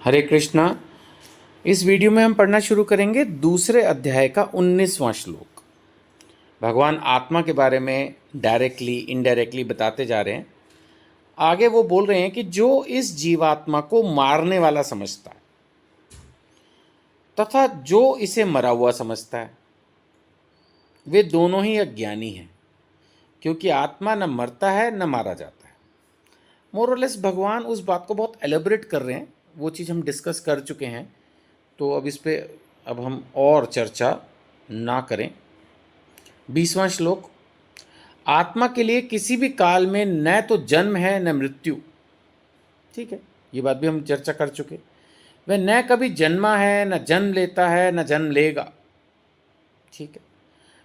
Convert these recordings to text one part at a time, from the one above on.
हरे कृष्णा। इस वीडियो में हम पढ़ना शुरू करेंगे दूसरे अध्याय का 19वां श्लोक। भगवान आत्मा के बारे में डायरेक्टली इनडायरेक्टली बताते जा रहे हैं। आगे वो बोल रहे हैं कि जो इस जीवात्मा को मारने वाला समझता है तथा जो इसे मरा हुआ समझता है, वे दोनों ही अज्ञानी हैं, क्योंकि आत्मा न मरता है न मारा जाता है। मोरलेस भगवान उस बात को बहुत एलेबरेट कर रहे हैं। वो चीज़ हम डिस्कस कर चुके हैं, तो अब इस पे अब हम और चर्चा ना करें। 20वां श्लोक। आत्मा के लिए किसी भी काल में न तो जन्म है न मृत्यु। ठीक है, ये बात भी हम चर्चा कर चुके। वह न कभी जन्मा है, न जन्म लेता है, न जन्म लेगा। ठीक है,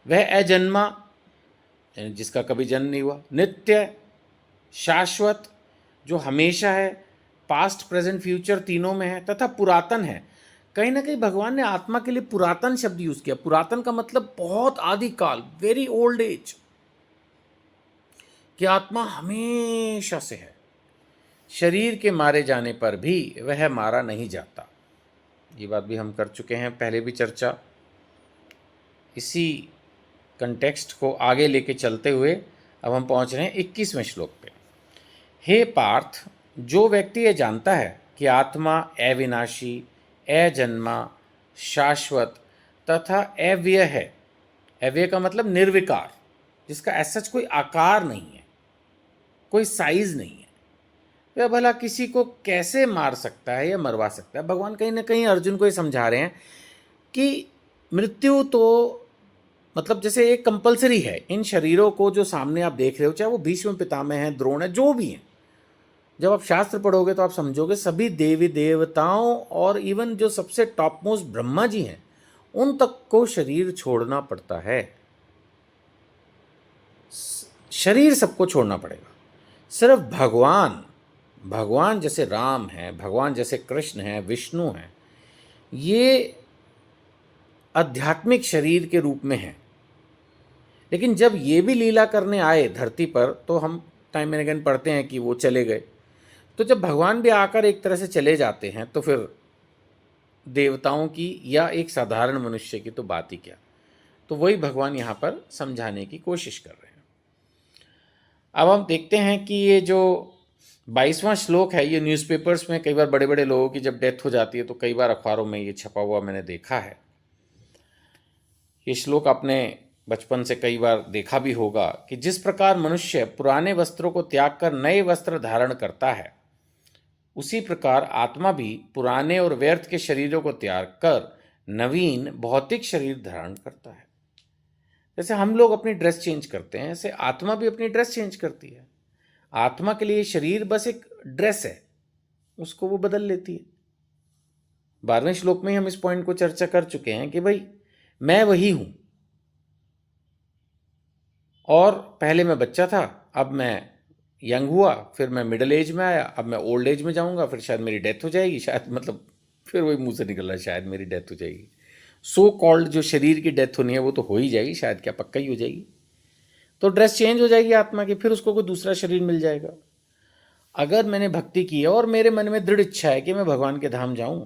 वह अजन्मा, यानी जिसका कभी जन्म नहीं हुआ, नित्य, शाश्वत, जो हमेशा है, पास्ट प्रेजेंट फ्यूचर तीनों में है, तथा पुरातन है। कहीं ना कहीं भगवान ने आत्मा के लिए पुरातन शब्द यूज किया। पुरातन का मतलब बहुत आदिकाल, वेरी ओल्ड एज, कि आत्मा हमेशा से है। शरीर के मारे जाने पर भी वह मारा नहीं जाता। ये बात भी हम कर चुके हैं, पहले भी चर्चा। इसी कंटेक्स्ट को आगे लेके चलते हुए अब हम पहुंच रहे हैं 21वें श्लोक पे। हे पार्थ, जो व्यक्ति यह जानता है कि आत्मा अविनाशी, अजन्मा, शाश्वत तथा अव्यय है। अव्यय का मतलब निर्विकार, जिसका ऐसा कोई आकार नहीं है, कोई साइज नहीं है, वह भला किसी को कैसे मार सकता है या मरवा सकता है। भगवान कहीं ना कहीं अर्जुन को ये समझा रहे हैं कि मृत्यु तो मतलब जैसे एक कंपलसरी है। इन शरीरों को जो सामने आप देख रहे हो, चाहे वो भीष्म पितामह हैं, द्रोण है, जो भी हैं, जब आप शास्त्र पढ़ोगे तो आप समझोगे सभी देवी देवताओं और इवन जो सबसे टॉप मोस्ट ब्रह्मा जी हैं, उन तक को शरीर छोड़ना पड़ता है। शरीर सबको छोड़ना पड़ेगा। सिर्फ भगवान जैसे राम हैं, भगवान जैसे कृष्ण हैं, विष्णु हैं, ये आध्यात्मिक शरीर के रूप में हैं। लेकिन जब ये भी लीला करने आए धरती पर, तो हम टाइम एंड अगेन पढ़ते हैं कि वो चले गए। तो जब भगवान भी आकर एक तरह से चले जाते हैं, तो फिर देवताओं की या एक साधारण मनुष्य की तो बात ही क्या। तो वही भगवान यहाँ पर समझाने की कोशिश कर रहे हैं। अब हम देखते हैं कि ये जो 22वां श्लोक है, ये न्यूज़पेपर्स में कई बार बड़े बड़े लोगों की जब डेथ हो जाती है तो कई बार अखबारों में ये छपा हुआ मैंने देखा है। ये श्लोक आपने बचपन से कई बार देखा भी होगा कि जिस प्रकार मनुष्य पुराने वस्त्रों को त्याग कर नए वस्त्र धारण करता है, उसी प्रकार आत्मा भी पुराने और व्यर्थ के शरीरों को त्याग कर नवीन भौतिक शरीर धारण करता है। जैसे हम लोग अपनी ड्रेस चेंज करते हैं, ऐसे आत्मा भी अपनी ड्रेस चेंज करती है। आत्मा के लिए शरीर बस एक ड्रेस है, उसको वो बदल लेती है। 12वें श्लोक में हम इस पॉइंट को चर्चा कर चुके हैं कि भाई मैं वही हूं, और पहले मैं बच्चा था, अब मैं यंग हुआ, फिर मैं मिडिल एज में आया, अब मैं ओल्ड एज में जाऊंगा, फिर शायद मेरी डेथ हो जाएगी, शायद मतलब फिर वही मुंह से निकल रहा है, शायद मेरी डेथ हो जाएगी। सो कॉल्ड जो शरीर की डेथ होनी है वो तो हो ही जाएगी, शायद क्या पक्का ही हो जाएगी। तो ड्रेस चेंज हो जाएगी आत्मा की, फिर उसको कोई दूसरा शरीर मिल जाएगा। अगर मैंने भक्ति की है और मेरे मन में दृढ़ इच्छा है कि मैं भगवान के धाम जाऊं,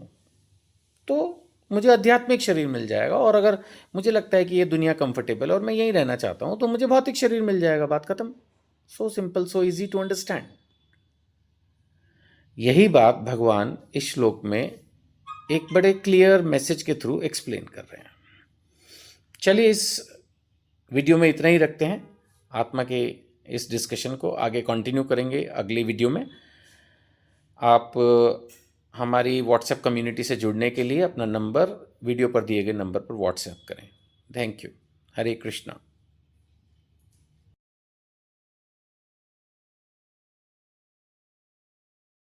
तो मुझे आध्यात्मिक शरीर मिल जाएगा। और अगर मुझे लगता है कि ये दुनिया कंफर्टेबल है और मैं यहीं रहना चाहता हूं, तो मुझे भौतिक शरीर मिल जाएगा। बात खत्म। So simple, so easy to understand. यही बात भगवान इस श्लोक में एक बड़े क्लियर मैसेज के थ्रू एक्सप्लेन कर रहे हैं। चलिए इस वीडियो में इतना ही रखते हैं। आत्मा के इस डिस्कशन को आगे कंटिन्यू करेंगे अगली वीडियो में। आप हमारी व्हाट्सएप कम्युनिटी से जुड़ने के लिए अपना नंबर वीडियो पर दिए गए नंबर पर व्हाट्सएप करें। Thank you. हरे कृष्णा।